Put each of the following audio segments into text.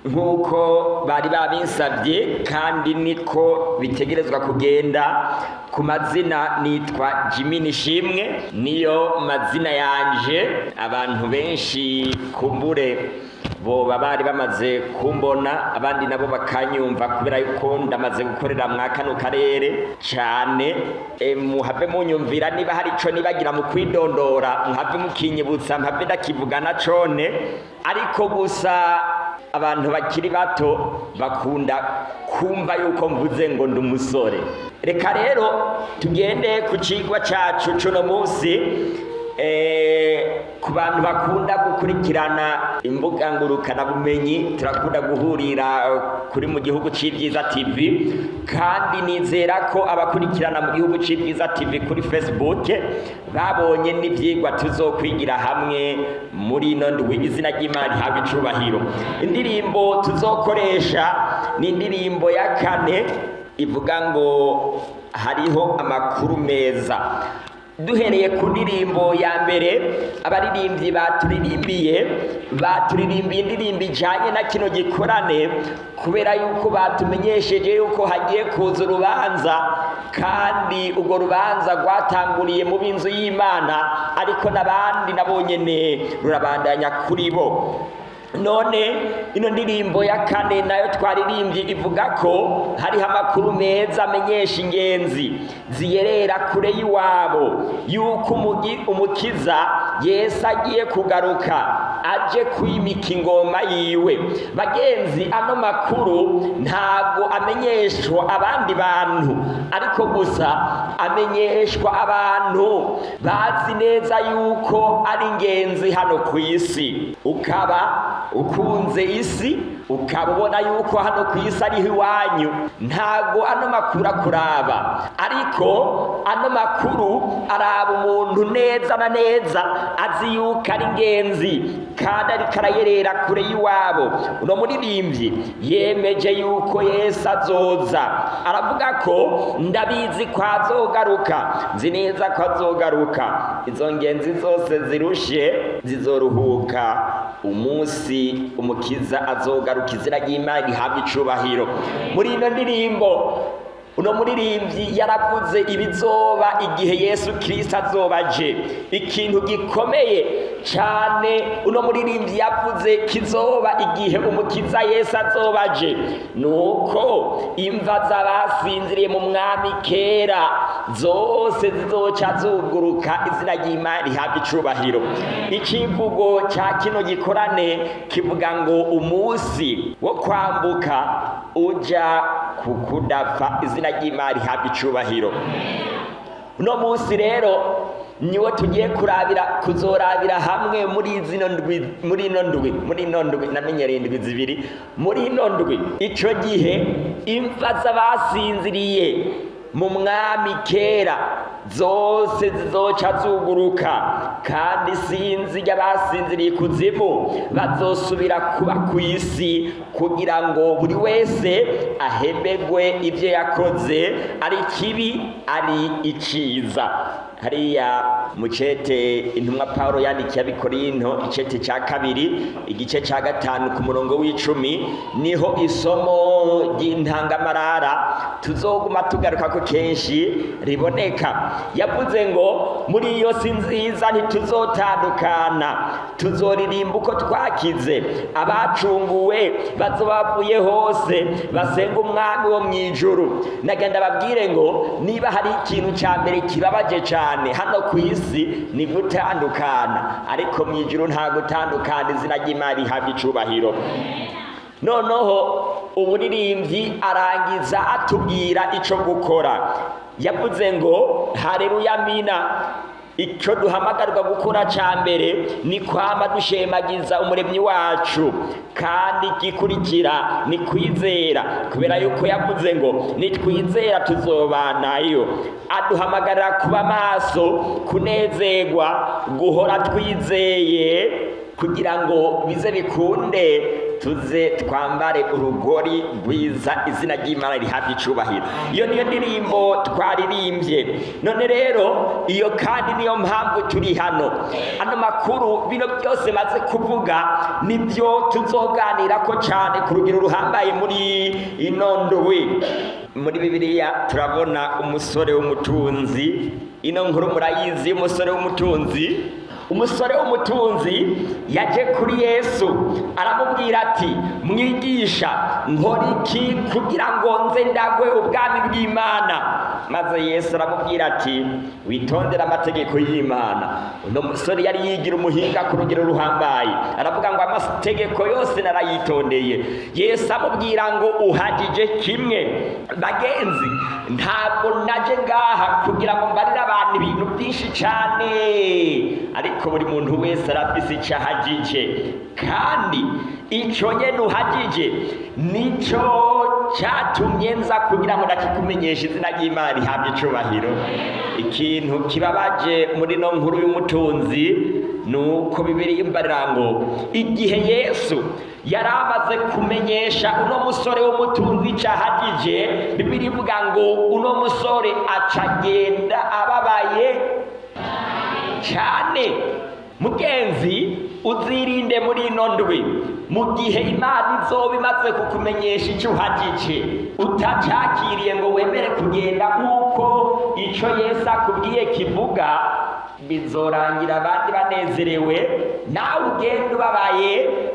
nk'uko bari babinsabye kandi niko bitegerezwa kugenda. Ku mazina nitwa Jimmy Nishimwe, niyo mazina yanje. Abantu benshi kumbure boba bari bamaze kumbona, abandi nabo bakanyumva kubera yuko ndamaze gukorera mwa kano karere cyane. Muhave munyumvira niba hari ico nibagira mu kwidondora, muhave mukinyibutsa, mpave ndakivugana cone. Ariko gusa abantu bakiri bato bakunda kumva yuko mvuze ngo ndi umusore. Reka rero tugende ku cigwa cacu cuno munsi. Ku bantu bakunda gukurikirana imbuga ngurukana bumenyi, turakunda guhurira kuri mu gihugu c'Ivyiza TV, kandi nizera ko abakurikirana mu gihugu c'Ivyiza TV kuri Facebook babonye n'ivyigwa tuzokwigira hamwe muri ino ndwi. Izina ry'Imana rihabwe icubahiro. Indirimbo tuzokoresha ni indirimbo ya kane ivuga ngo hariho amakuru meza. Duhereye ku ndirimbo ya mbere, abaririmbyi baturirimbiye indirimbo ijanye na kino gikorane, kubera yuko batumenyesheje yuko hagiye kuza urubanza, kandi urwo rubanza rwatanguriye mu b'inzu y'Imana, ariko n'abandi nabo nyene rurabandanya kuri bo. None ino ndirimbo ya kane nayo twaririmbye ivuga ko hariho amakuru meza amenyesha ingenzi ziyerera kure y'iwabo yuko umukiza Yesu agiye kugaruka aje kwimika ingoma yiwe. Bagenzi, ano makuru ntabwo amenyeshwa abandi bantu, ariko gusa amenyeshwa abantu bazi neza yuko ari ingenzi hano ku isi. Ukaba ukunze isi, ukaba ubona yuko hano ku isi ariho iwanyu, ntago ano makuru akuraba, ariko ano makuru araba umuntu neza na neza azi yuko ari ingenzi kandi ariko arayerera kure y'iwabo. Uno muririmbyi yemeje yuko Yesu azoza, aravuga ko ndabizi ko azogaruka, nzi neza ko azogaruka, izo ngenzi zose zirushe zizoruhuka umunsi umukiza azogaruka. Izina ry'Imana rihabwe icubahiro. Muri ino ndirimbo uno muririmbyi yaravuze ibizoba igihe Yesu Kristo azoba aje, ikintu gikomeye cyane. Uno muririmbyi yavuze kizoba igihe umukiza Yesu azoba aje, nuko imva z'abasinziriye mu mwami kera zose zizoca zuguruka. Izina ry'Imana rihabwe icubahiro. Icivugo cya kino gikorane kivuga ngo umunsi wo kwambuka uja kukudapfa. Izina ry'Imana rihabwe icubahiro. Uno munsi rero niwo tugiye kuzorabira hamwe muri ino ndwi namenyereye indwi zibiri. Muri ino ndwi ico gihe imva z'abasinziriye mu mwami kera zose zizoca zuguruka, kandi sinzi y'abasinziriye kuzimu bazosubira kuba ku isi, kugira ngo buri wese ahembegwe ibyo yakoze, ari kibi ari iciza. Hariya mucete intumwa Paulo yandikiye Abikorinto icete cya kabiri igice cya 5 ku murongo w'10 niho isomo ry'intangamarara tuzoguma tugaruka ko kenshi riboneka. Yavuze ngo muri iyo si nziza ntituzotandukana, tuzoririmba uko twakize, abacunguwe bazobavuye hose basenga umwami wo mwijuru. Nagenda babwire ngo niba hari ikintu cya mbere kibabaje cyane hano ku isi ni gutandukana, ariko mwijuru nta gutandukana. Izina ry'Imana rihabwe icubahiro. Noneho umuririmbyi arangiza atubwira ico gukora. Yavuze ngo haleluya amina. Icyo duhamagarwa gukora cya mbere ni kwama dushemagiza umuremyi wacu, kandi gikurikira ni kwizera, kubera yuko yavuze ngo nitwizera tuzobanayo. Aduhamagarira kuba maso, kunezerwa, guhora twizeye, kugira ngo bize bikunde tuze twambare urugori rwiza, izina ry'Imana rihabwe icubahiro. Iyo niyo ndirimbo twaririmbye. None rero iyo kandi niyo mpamvu turi hano. Ano makuru bino byose maze kuvuga nibyo tuzoganirako cyane ku rugero ruhambaye muri ino ndwi. Muri Bibiliya turabona umusore w'umutunzi. Ino nkuru murayizi, umusore w'umutunzi. Umusore w'umutunzi yaje kuri Yesu aramubwira ati, mwigisha, nkora iki kugira ngo nze ndagwe ubwami bw'Imana? Maze Yesu aramubwira ati, witondera amategeko y'Imana. Uno musore yari yigira umuhinga ku rugero ruhambaye, aravuga ngo amategeko yose narayitondeye. Yesu amubwira ngo uhagije kimwe. Bagenzi, ntabwo naje ngaha kugira ngo mbarire abantu ibintu byinshi cyane, ariko buri muntu wese arafise icyo ahagije, kandi icyo nyene uhagije nicyo cyatumye nza kugira ngo ndakikumenyesha, izina ry'Imana rihabwe icubahiro. Ikintu kibabaje muri no nkuru y'umutunzi nuko Bibiliya imbarira ngo igihe Yesu yari amaze kumenyesha uno musore w'umutunzi cyahagije, Bibiliya ivuga ngo uno musore acagenda ababaye cyane. Mugenzi, uzirinde muri ino ndwi, mu gihe Imana izoba imaze kukumenyesha icyo uhagije, utacakiriye ngo wemere kugenda nk'uko icyo Yesu akubwiye kivuga, bizorangira abandi banezerewe, nawe ugenda ubabaye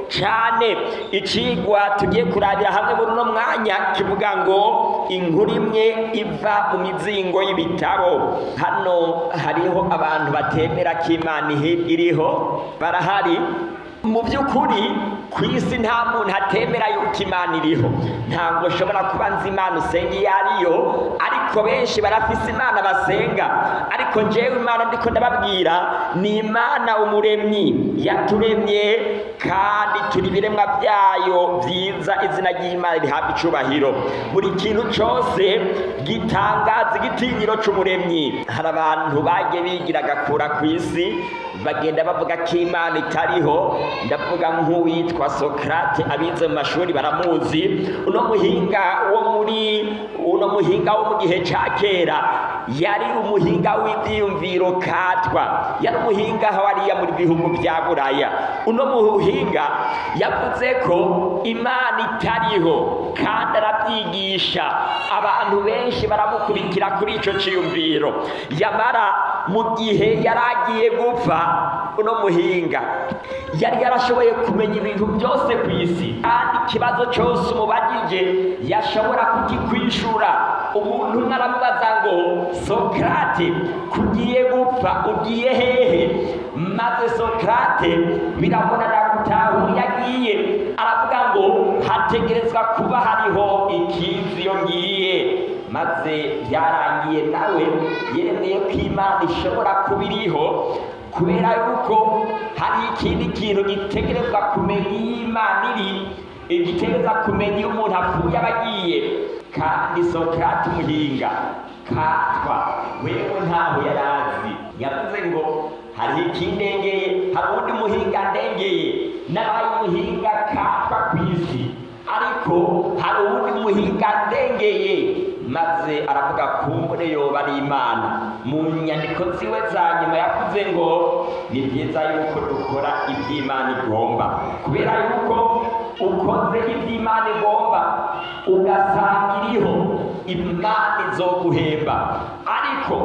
cyane. Icigwa tugiye kurabira hamwe muri uno mwanya kivuga ngo inkuru imwe iva mu mizingo y'ibitabo. Hano hariho abantu batemera ko Imana iriho, barahari. Mu by'ukuri ku isi nta muntu atemera yuko Imana iriho. Ntabwo ushobora kuba nzi Imana usenga iyo ariyo, ariko benshi barafise Imana basenga. Ariko njyewe Imana ndiko ndababwira ni Imana umuremyi, yaturemye kandi turi ibiremwa byayo byiza, izina ry'Imana rihabwa icubahiro. Buri kintu cyose gitangaza igitinyiro c'umuremyi. Hari abantu bagiye bigira agakura ku isi, bagenda bavuga ko Imana itariho. Ndavuga nk'uwitwa Sokrate, abize mu mashuri baramuzi. Uno muhinga wo mu gihe ca kera yari umuhinga w'ivyiyumviro katwa, yari umuhinga hawariya muri bihugu vya Buraya. Uno muhinga yavuze ko Imana itariho kandi arabyigisha, abantu benshi baramukurikira kuri ico ciyumviro. Yamara mu gihe yaragiye gupfa, uno muhinga yari yarashoboye kumenya ibintu byose ku isi, kandi ikibazo cyose umubagije yashobora kukikwishura. Umuntu umwe aramubaza ngo, Sokrate, kugiye gupfa ugiye hehe? Maze Sokrate biramunanira gutahura yagiye, aravuga ngo hategerezwa kuba hariho ikizi iyo ngiye. Maze byarangiye nawe yemeye ko Imana ishobora kuba iriho, kubera yuko hari ikindi kintu gitegerezwa kumenya iyo Imana iri, igitegereza kumenya iyo umuntu apfuye abagiye. Kandi Sokrate umuhinga katwa wewe ntaho yarazi, yavuze ngo hari ikindengeye, hari undi muhinga ndengeye, nabaye umuhinga katwa ku isi, ariko hari uwundi muhinga ndengeye. Maze aravuga kumbure yoba ari Imana. Mu nyandiko ziwe za nyuma yavuze ngo ni byiza yuko dukora iby'Imana igomba, kubera yuko ukoze iby'Imana igomba ugasanga iriho, Imana izoguhemba. Ariko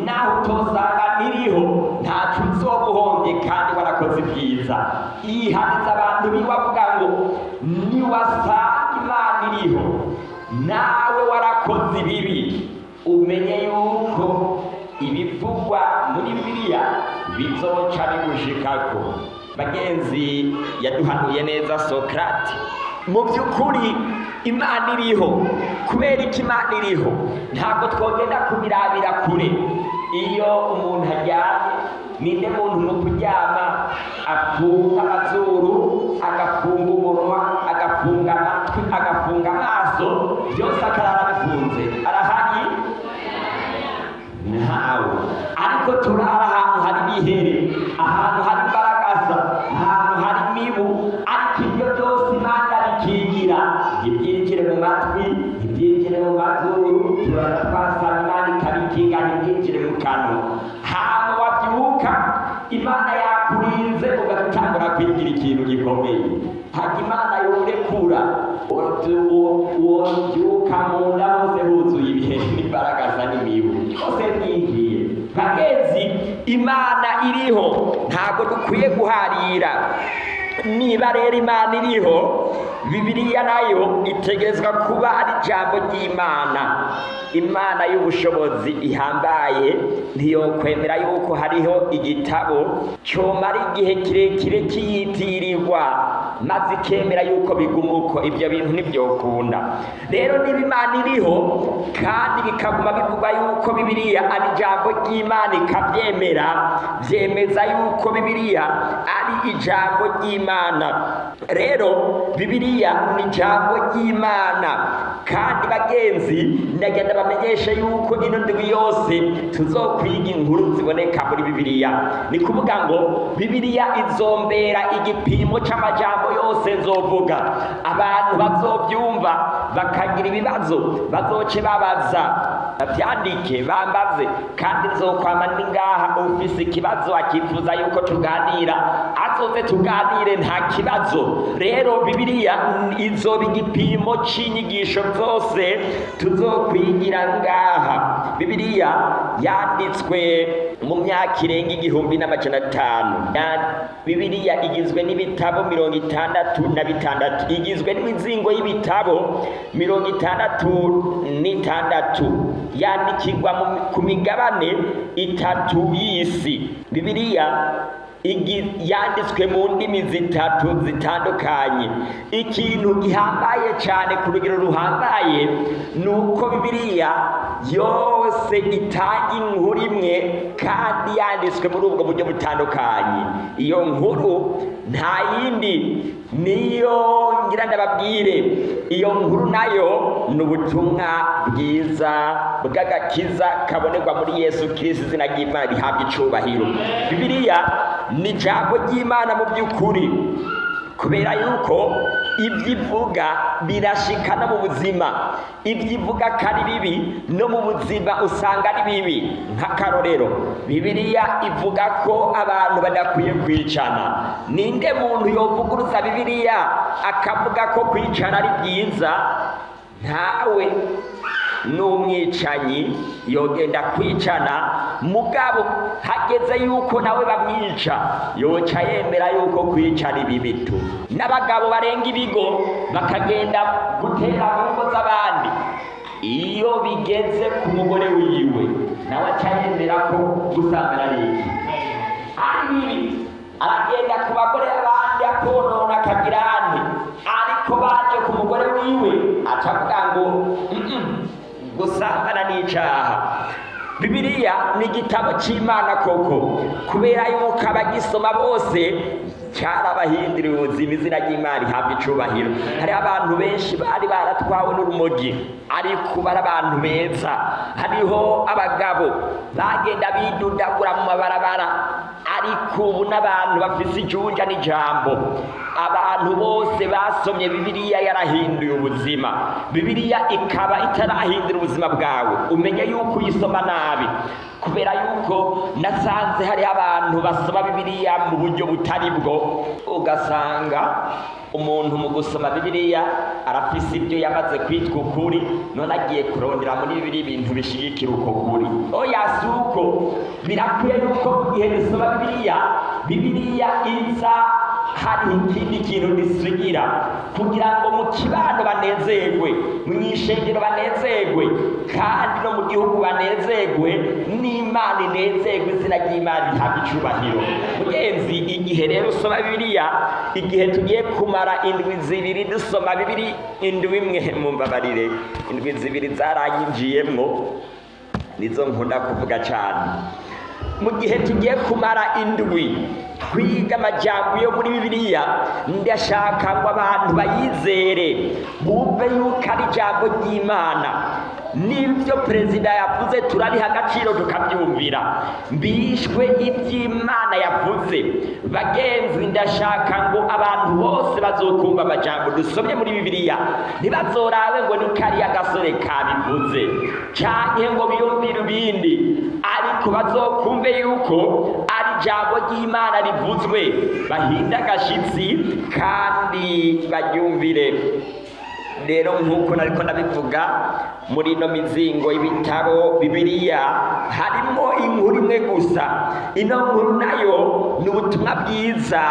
naho utosanga iriho, ntacyo uzoguhombye kandi warakoze ibyiza. Yihaniza abantu biwe avuga ngo niwasanga Imana iriho nawe warakoze ibibi, umenye yuko ibivugwa muri Bibiliya bizoca bigushikako. Bagenzi, yaduhanuye neza Sokrate. Mu by'ukuri Imana iriho. Kubera iki Imana iriho? Ntabwo twogenda kubirabira kure. Iyo umuntu aryamye, ninde muntu mu kuryama afunga amazuru, agafunga umunwa, agafunga amatwi, agafunga amaso, byose akarara bifunze? Arahari? Ntawe. Ariko turara ahantu hari bihere, ahantu hari imbaragasa, ahantu hari imibu, ariko ibyo byose Imana bikurikira ntibyinjire mu matwi, ntibyinjire mu mazuru, turara twasaba Imana ikabikinga ntibyinjire mu kanwa. Hama wabyuka Imana yakurinze ugatangura kwigira ikintu gikomeye. Haka Imana yorekura wobyuka mu nda hose huzuye ibihe n'imbaraga n'imibu hose byinjiye. Bagenzi, Imana iriho, ntabwo dukwiye guharira. Niba rero Imana iriho, Bibiliya nayo itegerezwa kuba ari ijambo ry'Imana. Imana y'ubushobozi ihambaye ntiyokwemera yuko hariho igitabo cyomara igihe kirekire kiyitirirwa maze ikemera yuko biguma uko. Ibyo bintu ntibyokunda. Rero niba Imana iriho kandi bikaguma bivugwa yuko Bibiliya ari ijambo ry'Imana ikabyemera, byemeza yuko Bibiliya ari ijambo ry'Imana. Rero Bibiliya ni ijambo ry'Imana, kandi bagenzi, ndagenda bamenyesha yuko ino ndwi yose tuzokwiga inkuru ziboneka muri Bibiliya. Ni kuvuga ngo Bibiliya izombera igipimo c'amajambo yose nzovuga. Abantu bazobyumva bakagira ibibazo bazoce babaza, bavyandike bambaze, kandi nzokwama ndi ngaha. Ufise ikibazo akifuza yuko tuganira, azoze tuganire nta kibazo. Rero Bibiliya izoba igipimo c'inyigisho zose tuzokwigira ngaha. Bibiliya yanditswe mu myaka irenga 1500. Bibiliya igizwe n'ibitabo 66, igizwe n'imizingo y'ibitabo 66, yandikirwa ku migabane 3 y'isi. Bibiliya yanditswe mu ndimi 3 zitandukanye. Ikintu gihambaye cyane ku rugero ruhambaye ni uko Bibiliya yose itanga inkuru imwe kandi yanditswe muri ubwo buryo butandukanye. Iyo nkuru nta yindi niyo ngira ndababwire. Iyo nkuru nayo ni ubutumwa bwiza bw'agakiza kabonerwa muri Yesu Kristo, izina ry'Imana rihabwa icubahiro. Bibiliya ni ijambo ry'Imana mu by'ukuri, kubera yuko ibyo ivuga birashikana mu buzima. Ibyo ivuga ko ari bibi no mu buzima usanga ari bibi. Nk'akarorero, Bibiliya ivuga ko abantu badakwiye kwicana. Ninde muntu yovuguruza Bibiliya akavuga ko kwicana ari byiza? Ntawe. N'umwicanyi yogenda kwicana, mugabo hageze yuko nawe bamwica yoca yemera yuko kwicana ibibitu. N'abagabo barenga ibigo bakagenda gutera mu ngo z'abandi, iyo bigeze ku mugore wiwe nawe aca yemera ko gusambana ari iki ari bibi. Aragenda ku bagore b'abandi akonona akagira andi, ariko baje ku mugore wiwe aca avuga ngo gusambana ni icaha. Bibiliya ni igitabo c'Imana koko, kubera yuko abagisoma bose cyarabahinduriye ubuzima. Izina ry'Imana rihabwa icubahiro. Hari abantu benshi bari baratwawe n'urumogi, ariko bari abantu beza. Hariho abagabo bagenda bidudagura mu mabarabara, ariko ubu n'abantu bafise ijunja n'ijambo. Abantu bose basomye Bibiliya yarahinduye ubuzima. Bibiliya ikaba itarahindura ubuzima bwawe, umenye yuko uyisoma nabi, kubera yuko nasanze hari abantu basoma Bibiliya mu buryo butari bwo. Ugasanga umuntu mu gusoma Bibiliya arafise ibyo yamaze kwitwa ukuri, none agiye kurondera muri Bibiliya ibintu bishigikira uko kuri. Oya, suko birakwiye yuko mu gihe dusoma Bibiliya iza hari ikindi kintu disigira, kugira ngo mu kibano banezerwe, mu ishengero banezerwe, kandi no mu gihugu banezerwe, n'Imana inezerwe, izina ry'Imana rihabwa icubahiro. Mugenzi, igihe rero usoma Bibiliya, igihe tugiye kumara indwi 2 dusoma Bibiliya, indwi imwe mumbabarire, indwi 2 zaranyinjiyemwo, nizo nkunda kuvuga cyane. Mu gihe tugiye kumara indwi kwiga amajambo yo muri Bibiliya, ndashaka ngo abantu bayizere, bumve yuko ari ijambo ry'Imana. n'ibyo perezida yavuze turabiha agaciro tukabyumvira, mbishwe iby'Imana yavuze. Bagenzi, ndashaka ngo abantu bose bazokumva amajambo dusomye muri Bibiliya ntibazorabe ngo ni kariya gasore kabivuze canke ngo biyumvire ibindi, ariko bazokumve yuko ari ijambo ry'Imana rivuzwe, bahinde agashitsi kandi baryumvire. Rero nk'uko nariko ndabivuga, muri ino mizingo y'ibitabo Bibiliya harimo inkuru imwe gusa. Ino nkuru nayo ni ubutumwa bwiza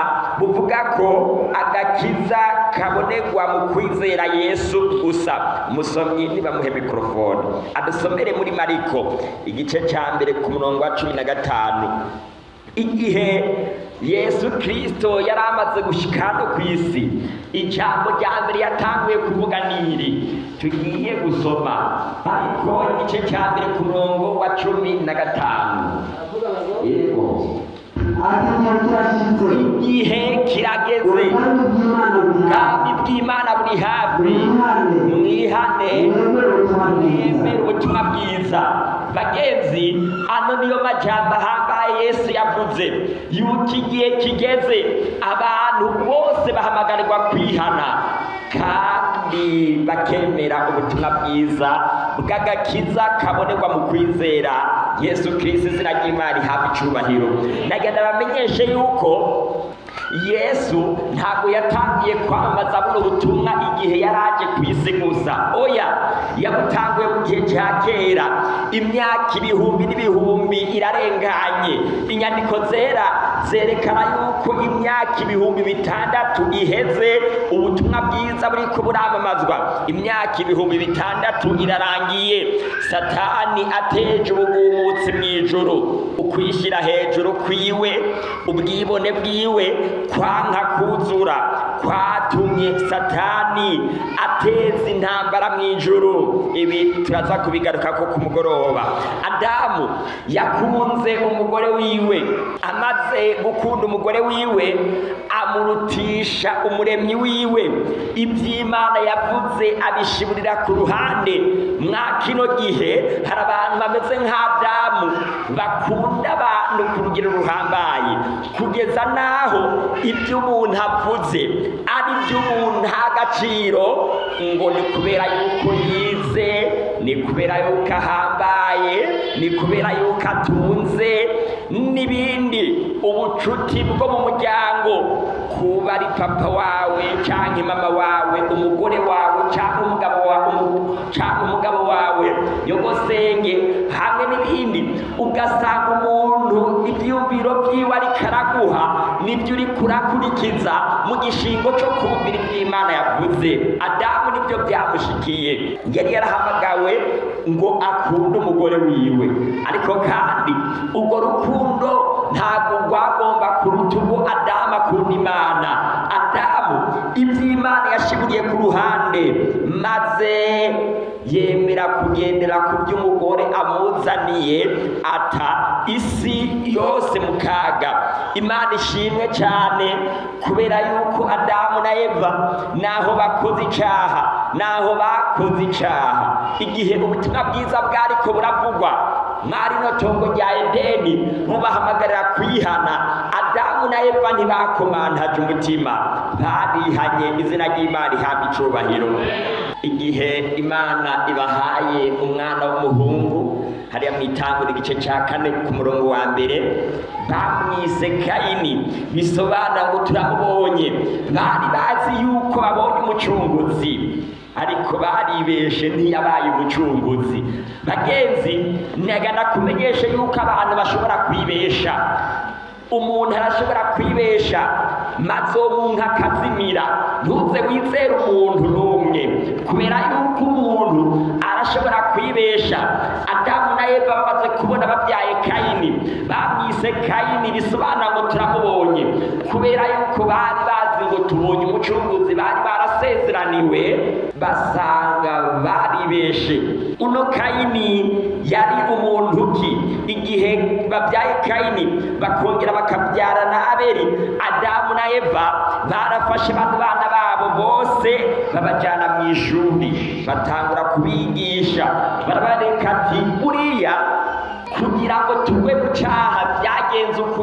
buvuga ko agakiza kabonegwa mu kwizera Yesu gusa. Umusomyi nibamuhe mikrofone adusomere muri Mariko igice ca mbere ku murongo wa 15. Igihe Yesu Kristo yari amaze gushika hano ku isi, ijambo rya mbere yatanguye kuvuga niri tugiye gusoma Mariko igice ca mbere ku murongo wa 15. Yego, igihe kirageze, ubwami bw'Imana buri hafi, mwihane mwemere ubutumwa bwiza. Bagenzi, ano niyo majambo ahambaye Yesu yavuze yuko igihe kigeze abantu bose bahamagarirwa kwihana kandi bakemera ubutumwa bwiza bw'agakiza kabonerwa mu kwizera Yesu Kristo. Izina ry'Imana rihabwa icubahiro. Nagenda bamenyeshe yuko Yesu ntabwo yatangiye kwamamaza buno butumwa igihe yaraje ku isi gusa. Oya, yabutanguye mu gihe cya kera, imyaka ibihumbi n'ibihumbi irarenganye. Inyandiko zera zerekana yuko imyaka ibihumbi 6 iheze ubutumwa bwiza buriko buramamazwa. Imyaka ibihumbi 6 irarangiye, Satani ateje ubugumutsi mw'ijuru, ukwishira hejuru kwiwe, ubwibone bwiwe, kwanka kuzura kwatumye Satani ateza intambara mw'ijuru. Ibi turaza kubigaruka ko ku mugoroba. Adamu yakunze umugore wiwe, amaze gukunda umugore wiwe amurutisha umuremyi wiwe. Iby'Imana yavuze abishiburira ku ruhande. Mwa kino gihe hari abantu bameze nk'Adamu bakunda abantu ku rugero ruhambaye, kugeza naho ibyo umuntu avuze ari byo umuntu nta gaciro, ngo ni kubera yuko yize, ni kubera yuko ahambaye, ni kubera yuko atunze n'ibindi. Ubucuti bwo mu muryango, kuba ari papa wawe canke mama wawe, umugore wawe canke umugabo wawe, yogosenge, hamwe n'ibindi, ugasanga umuntu ivyumviro vyiwe ariko araguha nibyo uri kurakurikiza mu gishingo cyo kumvira iby'Imana yavuze. Adamu nibyo byamushikiye, yari yarahamagawe ngo akunde umugore wiwe, ariko kandi urwo rukundo ntabwo rwagomba kuruta ubwo Adamu akunda Imana. Adamu iby'Imana yashiburiye ku ruhande, maze yemera kugendera ku by'umugore amuzaniye, ata isi yose mu kaga. Imana ishimwe cyane, kubera yuko Adamu na Eva naho bakoze icyaha, igihe ubutumwa bwiza bwariko buravugwa mwari no tongo rya Edeni bubahamagarira kwihana, Adamu na Eva ntibakomantaje umutima, barihanye. Izina ry'Imana rihabwa icubahiro. Igihe Imana ibahaye umwana w'umuhungu, hariya mw'Itanguriro igice ca 4 ku murongo wa 1, bamwise Kayini, bisobanura ngo turamubonye. Bari bazi yuko babonye umucunguzi, ariko baribeshe, ntiyabaye umucunguzi. Bagenzi, nagana kumenyesha yuko abantu bashobora kwibesha. Umuntu arashobora kwibesha maze umuntu akazimira. Ntuze wizere umuntu n'umwe, kubera yuko umuntu arashobora kwibesha. Adamu na Eva bamaze kubona babyaye Kayini, bamwise Kayini, bisobanura ngo turamubonye, kubera yuko bari bazi ngo tubonye umucunguzi, bari barasezeraniwe, basanga baribeshe. Uno Kayini yari umuntu ki? Igihe babyaye Kayini bakongera bakabyarana Abeli, Adamu na Eva barafashe bano bana babo abo bose babajyana mu ishuri batangura kubigisha, barabareka ati buriya kugira ngo tugwe mu cyaha byagenze uku.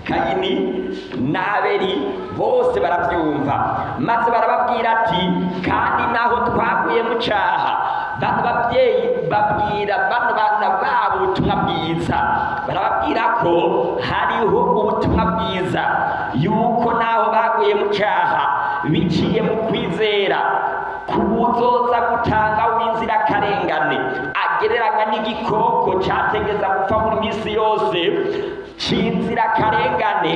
Kayini n'Abeli bose barabyumva, maze barababwira ati kandi naho twaguye mu cyaha, bano babyeyi babwira bano bana babo ubutumwa bwiza, barababwira ko hariho ubutumwa bwiza yuko naho baguye mu cyaha biciye mu kwizera kubuzoza gutanga w'inzirakarengane agereranya n'igikoko cyategeza gupfa muri minsi yose c'inzirakarengane.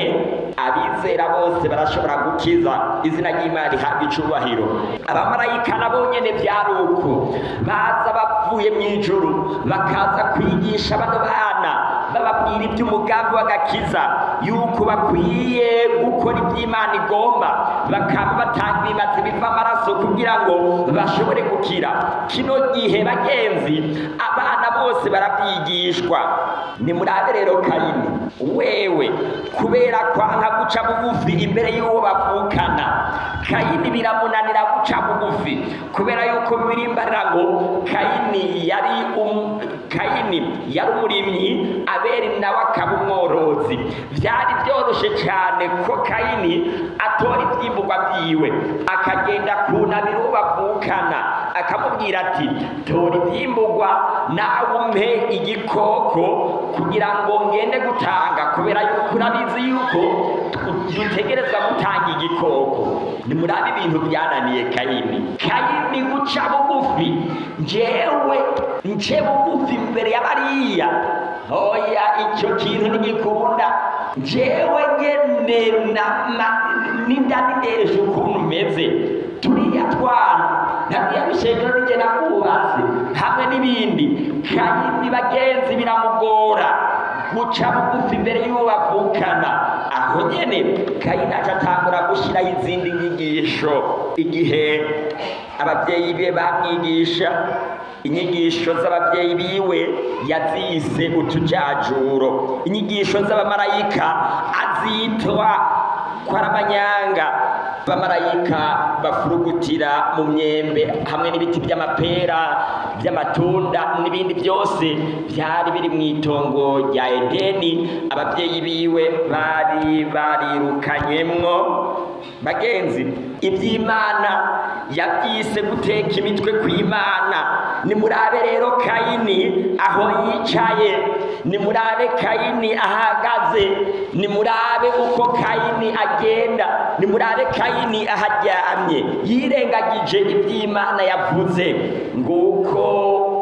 Abizera bose barashobora gukiza, izina ry'Imana rihabwa icubahiro. Abamarayika nabo nyene vyari uko, baza bavuye mw'ijuru bakaza kwigisha bano bana, bababwira iby'umugambi w'agakiza, yuko bakwiye gukora iby'Imana igomba, bakaba batanga ibimazi biva amaraso kugira ngo bashobore gukira. Kino gihe bagenzi, abana bose barabyigishwa. Nimurabe rero Kayini, wewe kubera kwanga guca bugufi imbere y'uwo bavukana, Kayini biramunanira guca bugufi kubera yuko birimbarira ngo Kayini yari umurimyi, Abeli nawe akaba umworozi. Byari byoroshe cyane ko Kayini atora ibyimburwa byiwe akagenda kunamira uwo bavukana akamubwira ati tora ibyimburwa nawe umpe igikoko kugira ngo ngende gutanga, kubera yuko urabizi yuko dutegerezwa gutanga igikoko. Nimurabe ibintu byananiye Kayini guca bugufi, njyewe nce bugufi imbere y'abariya, oya icyo kintu ntigikunda. Njyewe nyene n'indaneje ukuntu meze, turiya twana nariya bishengero nije nakubatse hamwe n'ibindi. Kayini bagenzi biramugora guca bugufi imbere y'uwo bavukana. Aho nyene Kayini acatangura gushiraho izindi nyigisho. Igihe ababyeyi be bamwigisha inyigisho z'ababyeyi biwe yazise utujajuro, inyigisho z'abamarayika azitwa kwaramanyanga. Abamarayika bafurugutira mu myembe hamwe n'ibiti by'amapera, by'amatunda n'ibindi byose byari biri mu itongo rya Edeni, ababyeyi biwe bari barirukanyemwo. Bagenzi, iby'Imana yabyise guteka imitwe kw'Imana. Nimurabe rero Kayini aho yicaye, nimurabe Kayini ahagaze, nimurabe uko Kayini agenda, nimurabe Kayini aharyamye yirengagije iby'Imana yavuze. Nguko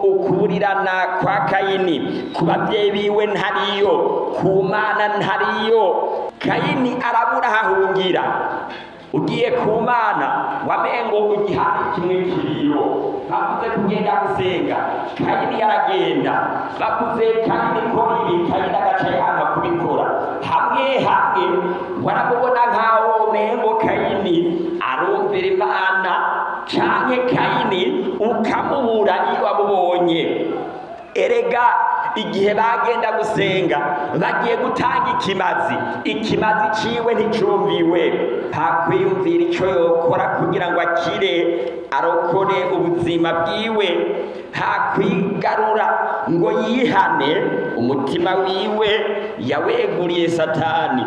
ukuburirana kwa Kayini, ku babyeyi biwe ntariyo, ku Mana ntariyo. Kayini arabura ahahungira. Ugiye ku Mana wamengo ugihari kimwe kiriyo, bakuze kugenda gusenga, Kayini yaragenda. Bakuze Kayini kora ibi, Kayini agaca yanga kubikora. Hamwe waramubona nkaho mengo Kayini arumvira Imana, canke Kayini ukamubura iyo wamubonye. Erega igihe bagenda gusenga bagiye gutanga ikimazi ciwe nticumviwe, hakwiyumvira ico yokora kugira ngo akire arokore ubuzima bwiwe, hakwigarura ngo yihane. Umutima wiwe yaweguriye Satani,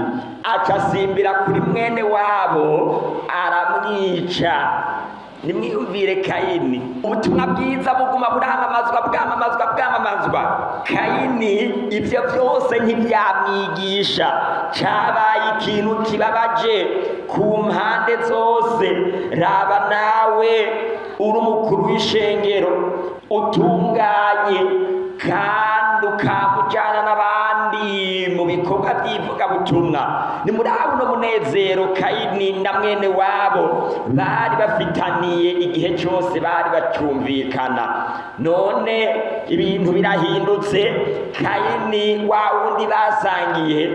acasimbira kuri mwene wabo aramwica. Nimwiyumvire Kayini, ubutumwa bwiza buguma bwamamazwa. Kayini ibyo byose ntibyamwigisha, cabaye ikintu kibabaje ku mpande zose. Raba nawe uri umukuru w'ishengero utunganye kandi ukamujyana n'abandi mu bikorwa by'ivugabutumwa. Nimurabe uno munezero Kayini na mwene wabo bari bafitaniye igihe cyose, bari bacumvikana. None ibintu birahindutse. Kayini wa wundi basangiye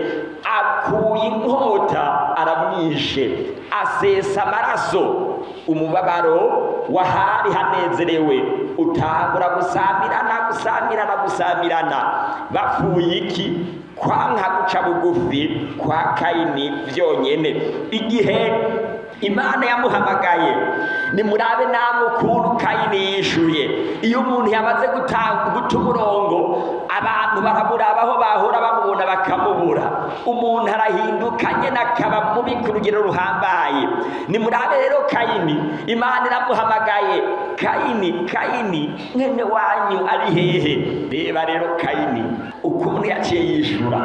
akuye inkota aramwishe, asesa amaraso. Umubabaro wahari hanezerewe utangura gusamirana. Bapfuye iki? kwanka guca bugufi kwa Kayini vyonyene. Igihe Imana yamuhamagaye, nimurabe namwe ukuntu Kayini yishuye. Iyo umuntu yamaze guta umurongo, abantu baramurabaho bahora bamubona bakamubura. Umuntu arahinduka nyene akaba mubi ku rugero ruhambaye. Nimurabe rero Kayini, Imana iramuhamagaye, Kayini mwene wanyu ari hehe? Reba rero Kayini ukuntu yaciye yishura.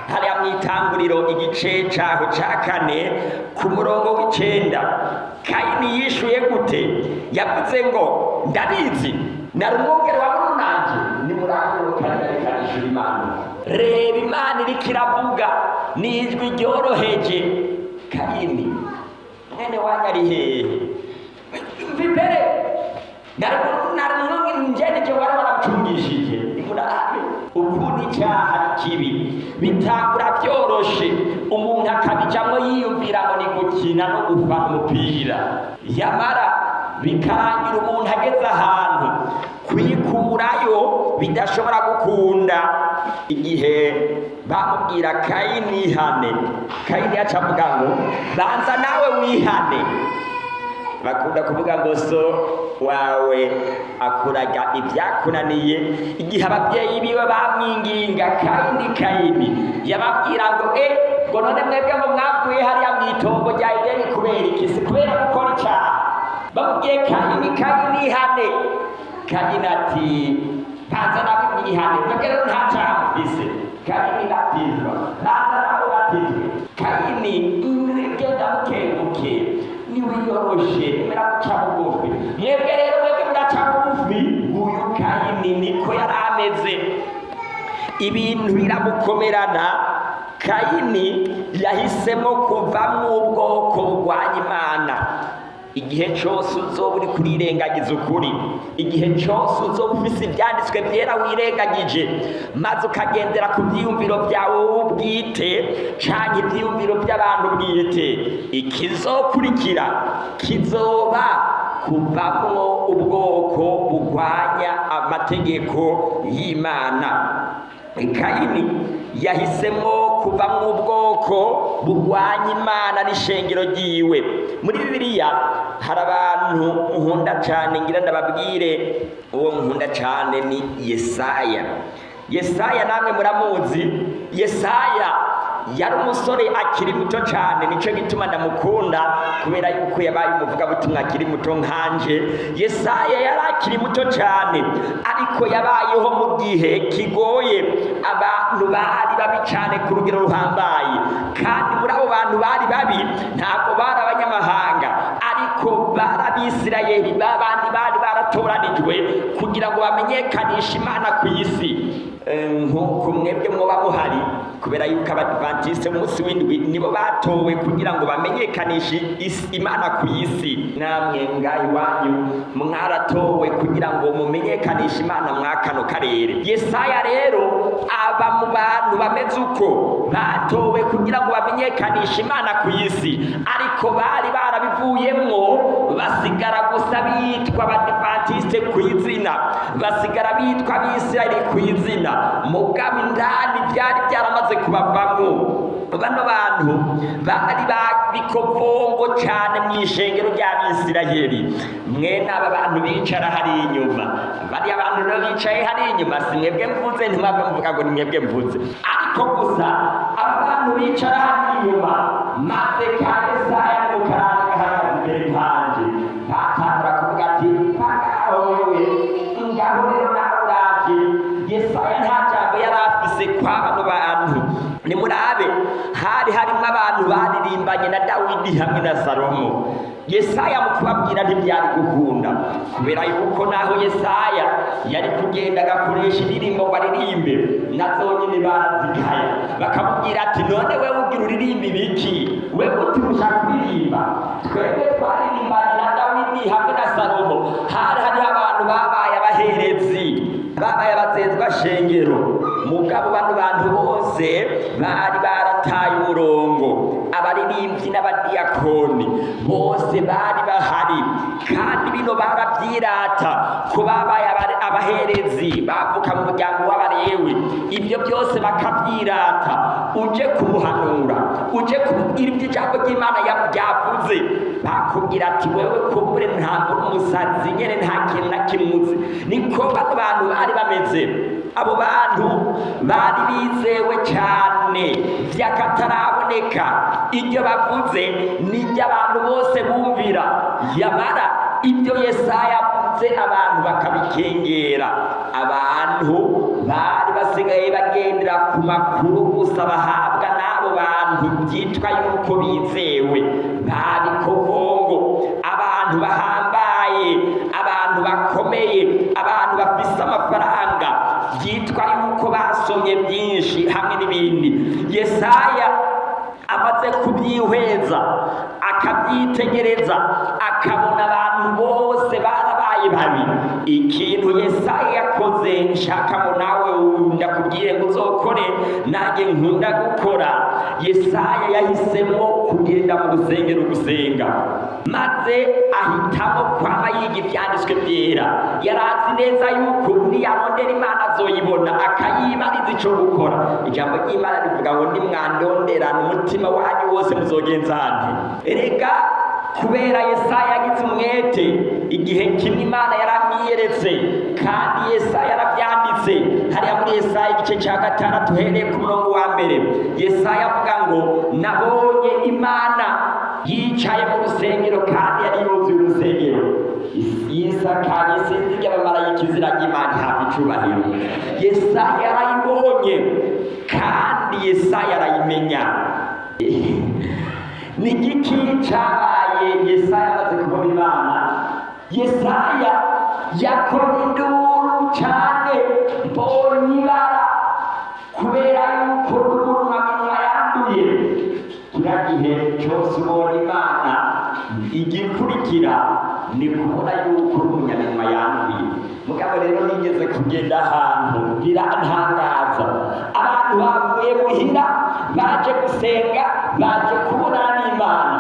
Hariya mw'Itanguriro igice caho ca 4 ku murongo w'9, Kayini yishuye gute? Yavuze ngo ndabizi nari umwungere wa munanje. Nimurabe Kayini ariko arishura Imana. Reba Imana iriko iravuga n'ijwi ryoroheje, Kayini mwene wanyu ari hehe? Mbere nari umwungere wari waramucungishije. Nimurabe ukuntu icyaha kibi bitangura byoroshe, umuntu akabijamwo yiyumvira ngo ni gukina no gufana umupira, yamara bikarangira umuntu ageze ahantu kwikurayo bidashobora gukunda. Igihe bamubwira Kayini ihane, Kayini yaca avuga ngo banza nawe wihane. Bakunda kuvuga ngo so wawe akuraga ibyakunaniye. Igihe ababyeyi biwe bamwinginga Kayini yababwira ngo ngo none mwebwe ngo mwavuye hariya mw'itongo rya Edeni kubera iki? Si kubera gukora icyaha. Bamubwiye Kayini ihane. Kayini ati banza nawe mwihane, mwebwe rero nta cyaha mufise. Kayini batizwa, banza nawe batizwe. Kayini genda bukebuke, niwiyoroshe, nimera guca bugufi. Mwebwe rero mwebwe muraca bugufi. Uyu Kayini niko yari ameze, ibintu biramukomerana. Kayini yahisemo kuvamwo ubwoko burwanya Imana. Igihe cyose uzoba uri kurirengagiza ukuri, igihe cyose uzoba ufise ibyanditswe byera wirengagije, maze ukagendera ku byiyumviro byawe ubwite canke ibyiyumviro by'abantu bwite, ikizokurikira kizoba kuvamwo ubwoko burwanya amategeko y'Imana. Kayini yahisemo kuvamwo ubwoko burwanya Imana n'ishengero ryiwe. Muri Bibiliya hari abantu nkunda cyane, ngira ndababwire uwo nkunda cyane ni Yesaya namwe muramuzi. Yesaya yari umusore akiri muto cyane, nico gituma ndamukunda, kubera yuko yabaye umuvugabutumwa akiri muto nkanje. Yesaya yari akiri muto cyane, ariko yabayeho mu gihe kigoye. Abantu bari babi cyane ku rugero ruhambaye, kandi muri abo bantu bari babi ntabwo bari abanyamahanga, ariko bari Abisirayeli, babandi bari baratoranijwe kugira ngo bamenyekanishe Imana ku isi. Nk'uko mwebwe mwoba muhari, kubera yuko Abadiventiste umunsi w'indwi nibo batowe kugira ngo bamenyekanishe Imana ku isi. Namwe ngaho iwanyu mwaratowe kugira ngo mumenyekanishe Imana mwa kano karere. Yesaya rero aba mu bantu bameze uko, batowe kugira ngo bamenyekanishe Imana ku isi, ariko bari barabivuyemwo, basigara gusa bitwa Abadiventiste ku izina, basigara bitwa Abisirayeli ku izina. Mugabo indani byari byaramaze kubavamwo. Bano bantu bari babikovongo cyane mu ishengero ry'Abisirayeli. Mwene aba bantu bicara hari inyuma, bari abantu rero bicaye hari inyuma, si mwebwe mvuze, ntimwabwe muvuga ngo ni mwebwe mvuze, ariko gusa aba bantu bicara hari inyuma, maze Yesaya n'umukarani gahagaze imbere nkanje, batangura kuvuga ati pagaho wewe, ngaho rero nawe uraje. Yesaya nta jambo yari afise kwa bano bantu. Nimurabe hari harimo abantu baririmbanye na Dawidi hamwe na Salomo. Yesaya mu kubabwira ntibyari gukunda, kubera yuko naho Yesaya yari kugenda agakoresha indirimbo ngo aririmbe, nazo nyine barazikaya, bakamubwira ati none wewe ugira uririmba ibiki? Wewe uturusha kuririmba, twebwe twaririmbanye na Dawidi hamwe na Salomo. Hari abantu babaye abaherezi, babaye abazezwa shengero. Mugabo bano bantu bose bari barataye umurongo. abaririmbyi n'abadiyakoni bose bari bahari, kandi bino baravyirata ko babaye abaherezi bavuka mu muryango w'Abalewi. Ibyo byose bakavyirata. Uje kumuhanura, uje kubwira ibyo ijambo ry'Imana yavuze, bakubwira ati wewe kumbure ntabwo umusazi nyene nta kintu na kimuzi. Niko bano bantu bari bameze. Abo bantu bari bizewe cyane vyakataraboneka. Ibyo bavuze nibyo abantu bose bumvira, yamara ibyo Yesaya avuze abantu bakabikengera. Abantu bari basigaye bagendera ku makuru gusa bahabwa n'abo bantu byitwa yuko bizewe, babikogongo, abantu bahambaye, abantu bakomeye, abantu bafise amafaranga, byitwa yuko basomye byinshi hamwe n'ibindi. Yesaya amaze kubyihweza akabyitegereza, akabona abantu bose barabaye babi. Ikintu Yesaya yakoze nshaka ngo nawe ndakubwire ngo uzokore nanjye nkunda gukora. Yesaya yahisemo kugenda mu rusengero gusenga, maze ahitamo kwama yiga ivyanditswe byera. Yarazi neza yuko niyarondera Imana azoyibona, akayibariza ico gukora. Ijambo ry'Imana rivuga ngo nimwandonderana umutima wanyu wose muzogenza nte. Erega kubera Yesaya yagize umwete, igihe kimwe Imana yaramwiyeretse, kandi Yesaya yaravyanditse hariya muri Yesaya igice cya 6 uhereye ku murongo wa mbere. Yesaya avuga ngo nabonye Imana yicaye mu rusengero, kandi yari yuzuye urusengero, yisakaye isinzi ry'abamarayika, izina ry'Imana ihabwa icubahiro. Yesaya yarayibonye kandi Yesaya arayimenya. Ni igiki cyabaye Yesaya amaze kubona Imana? Yesaya yakora induru cyane, mbonye ibara, kubera yuko n'umunwa yanduye. Kiriya gihe cyose ubona Imana, igikurikira ni kubona yuko n'umunyaminwa yanduye. Mugabo rero nigeze kugenda ahantu birantangaza, abantu bavuye muhira baje gusenga, baje kubonana n'Imana,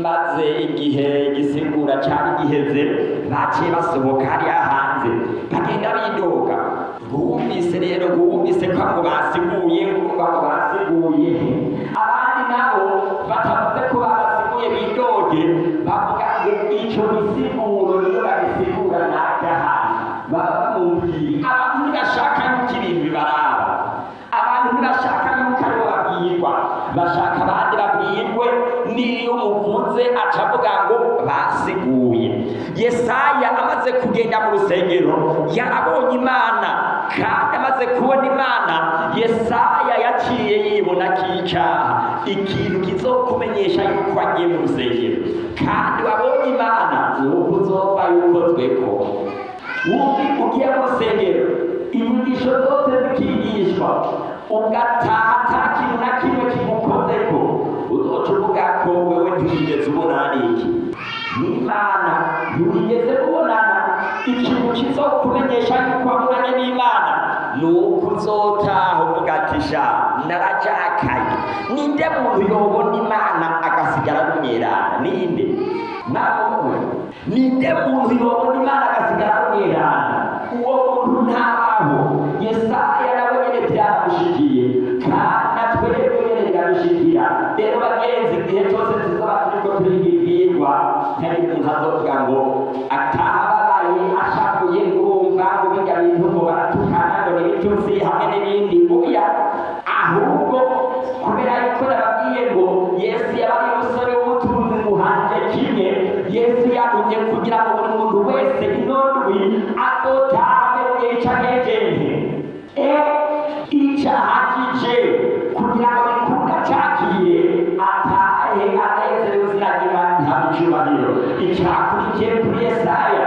maze igihe gisigura cyari giheze baciye basohoka hariya hanze bagenda bidoga. Bumvise rero, bumvise ko ngo basiguye, abandi nabo batavuze ko babasiguye bidoge, bavuga ngo icyo gisiguro niyo bagisigura n'akahana baba bamubwiye. Abantu ntibashaka yuko ibintu bibaraba, abantu ntibashaka yuko aribo babwirwa, bashaka abandi babwirwe. Niyo umuvuze acavuga ngo basiguye. Yesaya amaze kugenda mu rusengero yarabonye Imana, kandi amaze kubona Imana Yesaya yaciye yibona k'icyaha, ikintu kizokumenyesha yuko agiye mu rusengero kandi wabonye Imana nuko uzova yukozweko. Ugiye mu rusengero inyigisho zose zikigishwa, ugataha ata kintu na kimwe kigukozeko, uzoca uvuga ko wewe ntiwigeze ubonana n'iki n'Imana, ntiwigeze ubonana. Ikintu kizokumenyesha yuko wabonanye n'Imana nuko uzotaha uvuga ati sha narajakaye. Ninde muntu yobona Imana agasigara amwerana? Ninde? Nawe ninde muntu yobona Imana agasigara amwerana? Uwo muntu ntabaho. Yesaya nawe nyene byamushikiye, kandi natwe rero nyene biradushikira. Rero bagenzi, igihe cyose tuzoba turiko turigirwa, ntari umuntu azovuga ngo ataha babaye ashakuye ngumva ngo bijya bintu ngo baratukana ngo n'ibitutsi hamwe n'ibindi. Oya, ahubwo kubera yuko nababwiye ngo Yesu yabaye umusore w'umutunzi muhanje kimwe, Yesu yatumye kugira ngo buri muntu wese inondwi azotahe mwica nkejenke icahagije, kugira ngo bikunda cakiye atahe anezerewe, izina ry'Imana ihabwa icubahiro. Icakurikiye kuri Yesaya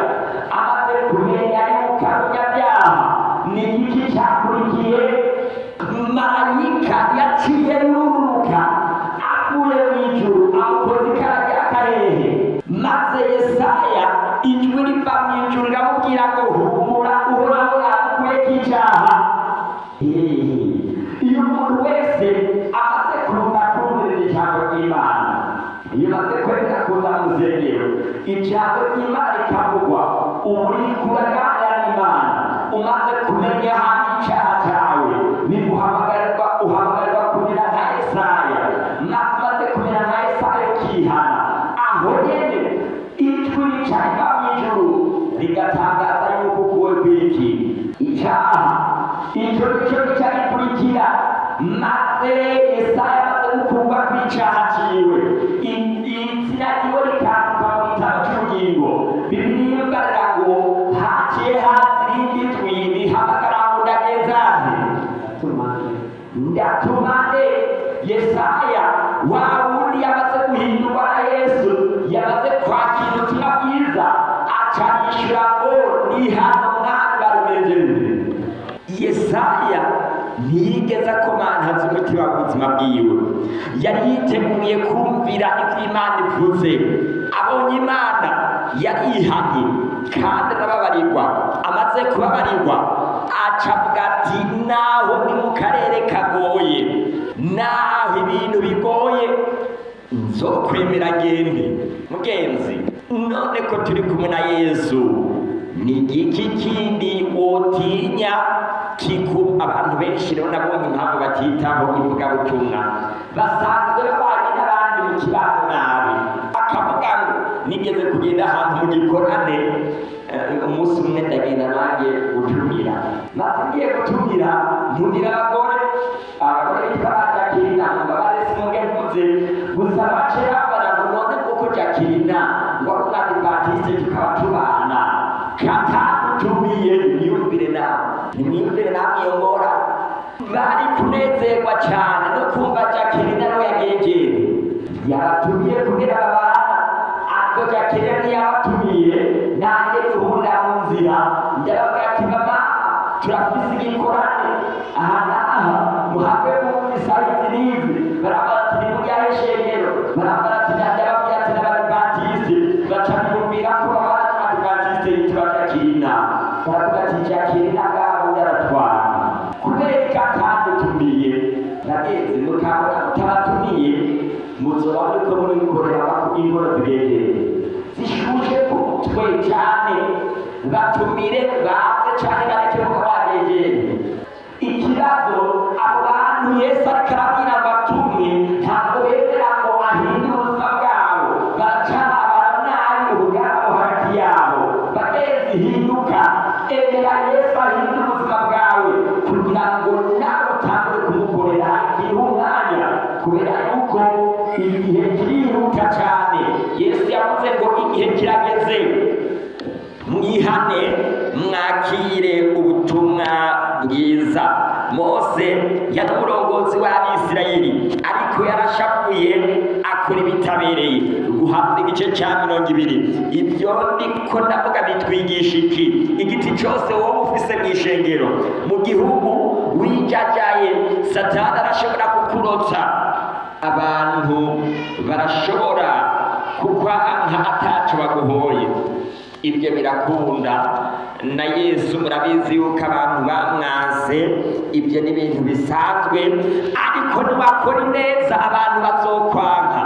amaze kumenya yuko ari umunyabyaha, ni iki cakurikiye? Marayika yaciye yururuka avuye mw'ijuru amukoza ikara ry'akahehe, maze Yesaya ijwi riva mw'ijuru riramubwira ngo humura, uhoraho yakuyeko icaha. Iyo umuntu wese amaze kumva kumvira ijambo ry'Imana ijambo ry'Imana rikavugwa, ubu uriko uraganira n'Imana, umaze kumenya hari icyaha cyawe, uhamagarwa kumera nka Yesaya, maze kumera nka Yesaya ukihana, aho nyene ijwi rica mw'ijuru rigatangaza yuko ukuwe kw'iki icyaha, icyo nicyo gica gikurikira. Maze Yesaya amaze gukurwa kw'icyaha ciwe, izina ryiwe rikanduka mu gitabo c'ubugingo. Bibiliya ivuga ngo haciye haza irindi jwi rihamagara ngo ndageza nte, ndatumane. Yesaya wa wundi yamaze guhindurwa na Yesu, yamaze kwakira ubutumwa bwiza, aca yishura ngo ni hano mwami barumejeje. Yesaya ntiyigeze akomantaza umutima w'ubuzima bwiwe, yari yiteguye kumvira ivyo Imana ivuze. Abonye Imana yarihanye kandi arababarirwa. Amaze kubabarirwa aca avuga ati naho ni mu karere kagoye, naho ibintu bigoye, nzokwemera ngende. Mugenzi, none ko turi kumwe na Yesu, ni igiki kindi wotinya abantu benshi rero nabonye impamvu batitaho ivugabutumwa, basanzwe babanye n'abandi mu kibano nabi. Akavuga ngo nigeze kugenda ahantu mu gikorane, umunsi umwe ndagenda nanjye gutumira, maze ngiye gutumira ntumira abagore bitwa ba Jakirina, mbabare simuge mvuze gusa bace babara ngo none kuko Jakirina ngo ari umwadivantiste tukaba tubana katadutumiye. Nimwiyumvire namwe iyo ngora. Bari kunezerwa cyane no kumva Jakirina nawe yagegere, yabatumiye kugira babana, ariko Jakirina ntiyabatumiye. Nanjye duhurira mu nzira, ndabavuga ati mama, turafise igikorane aha n'aha, muhave mwumvise izi n'izi. Barambara ati nimujyahe shengero, barambara ati ndababwira ati n'abadivantiste, baca biyumvira ko babana n'abadivantiste yitwa Jakirina. Baravuga ati Jakirina ngaho yaratwara kubera ko atadutumiye. Nagenze mukabona utabatumiye, muzoba muriko murikorera inkora zibegereye zishushe ku mutwe cyane. Batumire baze cyane, bareke mukabagegere. Ikibazo abo bantu Yesu ariko arabwira batumye ntabwo bemera ngo ahindure ubuzima bwabo, baracababara nabi ubwabo hagati yabo. Bagenzi, hinduka, emera Yesu ahindure ubuzima bwawe kugira ngo nawe utangure kumukorera igihe umwanya, kubera yuko igihe kirihuta cyane. Yesu yavuze ngo igihe kirageze, mwihane mwakire ubutumwa bwiza. Mose yari umurongozi w'Abisirayeli, ariko yarashavuye akora ibitabereye. Guhabwa igice cya 20. Ibyo ndiko ndavuga bitwigisha iki? Igiti cyose wowe ufise mu ishengero, mu gihugu wijajaye, Satani arashobora kukurotsa. Abantu barashobora kukwanka ataco baguhoye. Ibyo birakunda na Yesu, murabizi yuko abantu bamwanze. Ibyo ni ibintu bisanzwe, ariko nibakora neza abantu bazokwanka.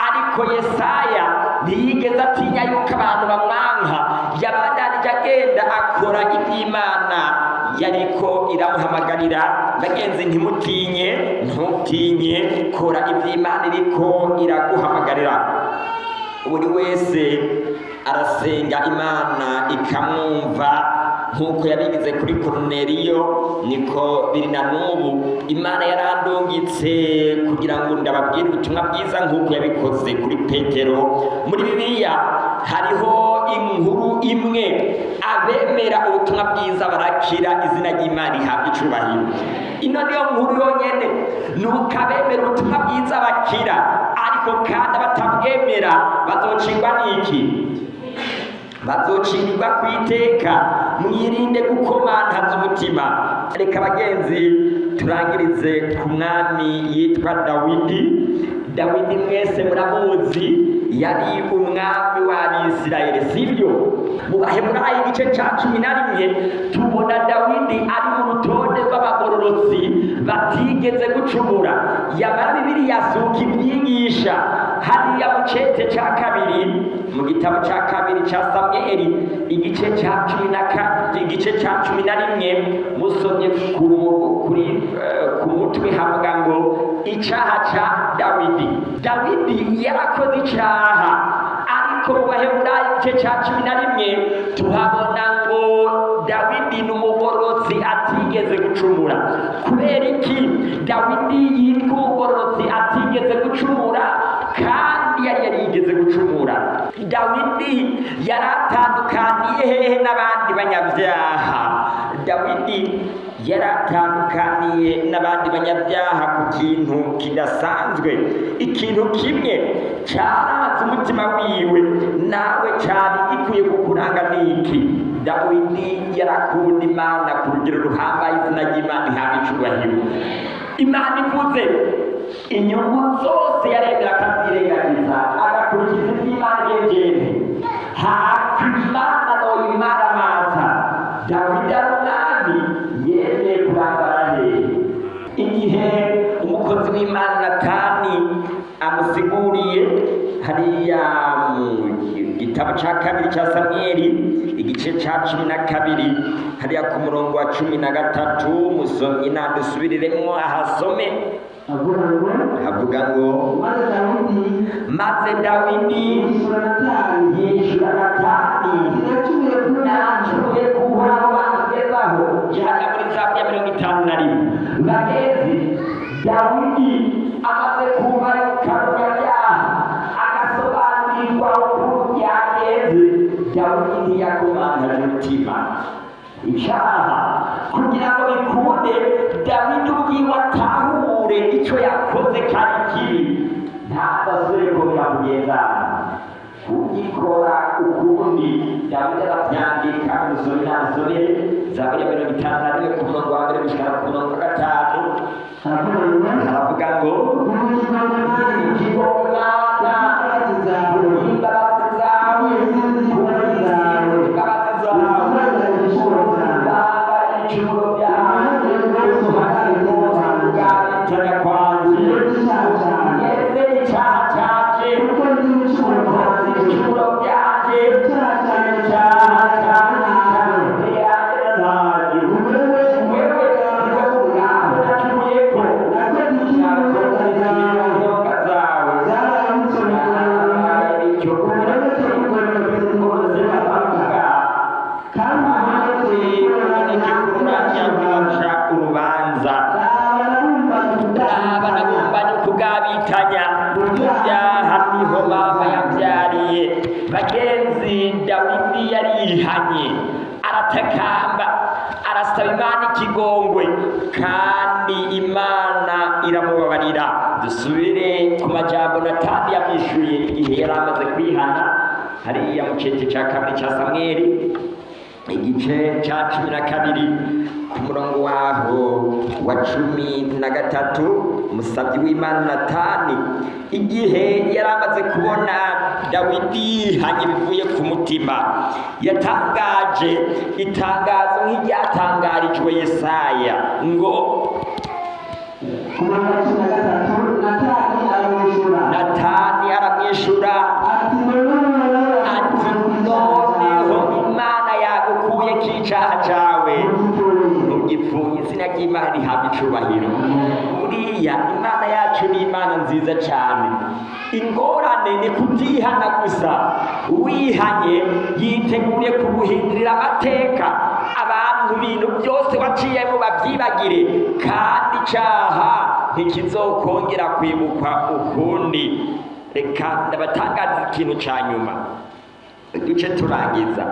Ariko Yesaya ntiyigeze atinya yuko abantu bamwanka, yabandanije agenda akora iby'Imana yariko iramuhamagarira. Bagenzi, ntutinye, kora iby'Imana iriko iraguhamagarira. Buri wese arasenga Imana ikamwumva, nk'uko yabigize kuri Koruneliyo, niko biri na n'ubu. Imana yarandungitse kugira ngo ndababwire ubutumwa bwiza nk'uko yabikoze kuri Petero. Muri Bibiliya hariho inkuru imwe, abemera ubutumwa bwiza barakira, izina ry'Imana rihabwa icubahiro. Ino niyo nkuru yonyene, nuko abemera ubutumwa bwiza bakira, ariko kandi abatabwemera bazocirwa n'iki? Bazocirirwa kw'iteka. Mwirinde gukomantaza umutima. Reka bagenzi turangirize ku mwami yitwa Dawidi mwese muramuzi, yari umwami w'Abisirayeli, sibyo? Mu Baheburayo igice cya 11 tubona Dawidi ari mu rutonde rw'abagororotsi batigeze gucumura. Yamara Bibiliya yasuka ibyigisha hariya mu cete cya kabiri mu gitabo cya kabiri cya Samweli igice cya 11 musomye ku mutwe havuga ngo icyaha cya Dawidi yarakoze icyaha, ariko mu Baheburayo igice cya 11 tuhabona ngo Dawidi n'umugororotsi atigeze gucumura. Kubera iki Dawidi yitwa umugororotsi atigeze gucumura kandi yari yarigeze gucumura? Dawidi yaratandukaniye hehe n'abandi banyabyaha? Dawidi yaratandukaniye n'abandi banyabyaha ku kintu kidasanzwe. Ikintu kimwe cyaranze umutima wiwe, nawe cyari gikwiye kukuranga niki: Dawidi yarakunda Imana ku rugero ruhambaye, izina ry'Imana ihabwa icyubahiro. Imana ivuze, inyungu zose yaremera akazirengagiza, agakurikiza iby'Imana yejeje. Imana noyimaramaza. Dawidi arunani yemeye kurambara hehe? Igihe umukozi w'Imana Natani amusiguriye hariya mu gitabo cya kabiri cya Samweli igice cya 12 hariya ku murongo wa 13, musomyi nadusubiriremo ahasome. Havuga ngo maze Dawidi yishura Natani, nacuye kuhoraho bangezaho jana muri Zaburi 51. Bagezi, Dawidi amaze kuba karubyaha agasobanurirwa uko byageze, Dawidi ntiyakomantaje umutima icyaha kugira ngo bikunde. Dawidi ubwiwe atahure icyo yakoze kandi kibi, ntazasubire kongera kugenzana kugikora ukundi. Dawidi arabyandika musomere Zaburi 51 ku murongo wa 1 gushika ku murongo wa 5. Haravuga ngo ikigomwana imbabazi zawe ibicumuro byawe bwabitanya kwanjye yeze icyaha cyanjye ibicumuro byanjye bagenzi. Dawidi yarihanye, aratakamba, arasaba Imana ikigongwe, kandi Imana iramubabarira. Dusubire ku majambo Natani yamwishuye igihe yari amaze kwihana hariya mu cece cya kabiri cya Samweli igice cya 12 ku murongo waho wa 13. Umusabyi w'Imana Natani igihe yari amaze kubona Dawidi yihanye bivuye ku mutima, yatangaje itangazo nk'iryatangarijwe Yesaya ngo Natani aramwishura ati noneho Imana yagukuye k'icyaha cyawe ntugipfuye. Izina ry'Imana rihabwa icyubahiro. Buriya Imana yacu ni Imana nziza cyane. Ingorane ni kutihana gusa. Wihanye yiteguriye kuguhindurira amateka. Abantu ibintu byose waciyemo babyibagire, kandi icyaha ntikizokongera kwibukwa ukundi. Reka ndabatangariza ikintu cya nyuma duce turangiza,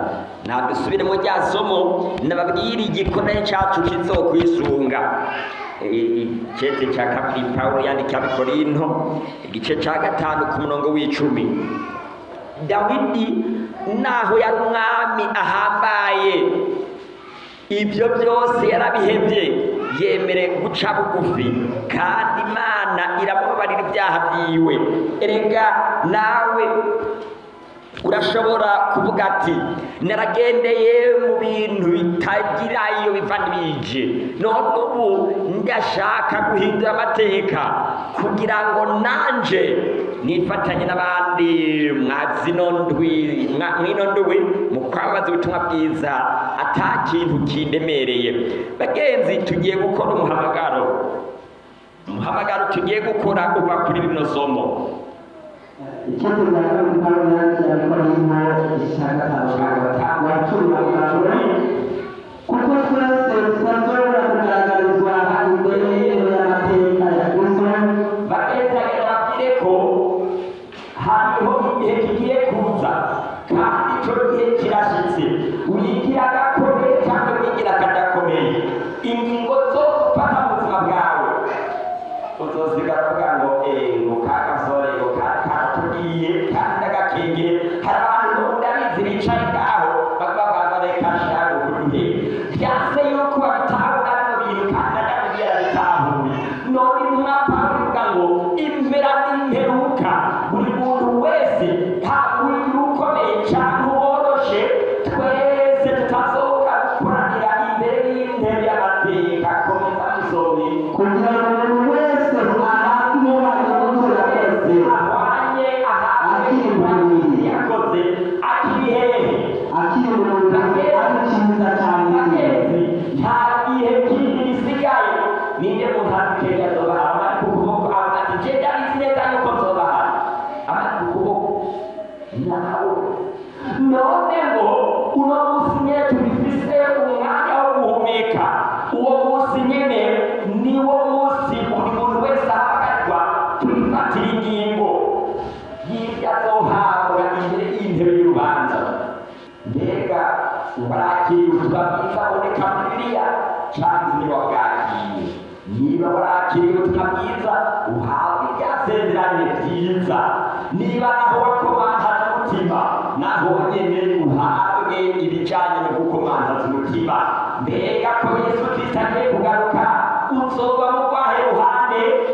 nadusubiremo rya somo nababwira igikorane cyacu kizokwisunga. Icete cya kabiri Pawulo yandikira Abikorinto igice cya 5 ku murongo w'10. Dawidi naho yari umwami ahambaye, ibyo byose yarabihebye, yemere guca bugufi, kandi Imana iramubabarira ibyaha byiwe. Erega nawe urashobora kuvuga ati naragendeye mu bintu bitagira iyo biva n'ibije, none ubu ndashaka guhindura amateka kugira ngo nanje nifatanye n'abandi mwino ndwi mu kwamamaza ubutumwa bwiza ata kintu kindemereye. Bagenzi, tugiye gukora umuhamagaro tugiye gukora uva kuri rino somo. kuko twese tutazobora kugaragarizwa imbere y'amateka ya Kristo. Bagenzi, babwire ko hariho igihe kigiye kuza kandi icyo gihe kirashyitse. Uyigira agakomeye cyangwa uyigira akadakomeye, ingingo zose ufata mu buzima bwawe uzosigara kugira ngo ka gasore ngo katubwiye kandi agakenge. Hari abantu ndabizi bicaye ngaho bakavuga reka shaka ukuriye byase yuko babitahura bino bintu kandi ndabibwira bitahuye. None intumwa Pawulo ivuga ngo impera n'imperuka buri muntu wese ntawigira ukomeye cyangwa uworoshe, twese tutazoka gukoranira imbere y'intebe y'amateka. Komeza musome kugira ngo umuntu wese ahabwe umuhamagaro wese ahwanye yakoze akiri hehe, akiri umuntu amukiza cyane. nta gihe kindi gisigaye. ninde muntu azikenya azobaha amari ku kuboko ati je ndabizi neza yuko nzobaha amari ku kuboko nawe. None ngo uno munsi nyene tubifise umwanya wo guhumeka, uwo munsi nyene niwo munsi buri muntu wese ahamagarwa twifatira ingingo y'ibyo azohabwa imbere y'intebe y'urubanza. Mbega warakiriye ubutumwa bwiza buboneka muri Bibiliya cyangwa niba bwakiriye? Niba warakiriye ubutumwa bwiza uhabwa ibyasezeranye byiza. Niba naho wakomantaza umutima, naho nyene uhabwe ibijyanye no gukomantaza umutima. Mbega ko Yesu Kristo agiye kugaruka, uzoba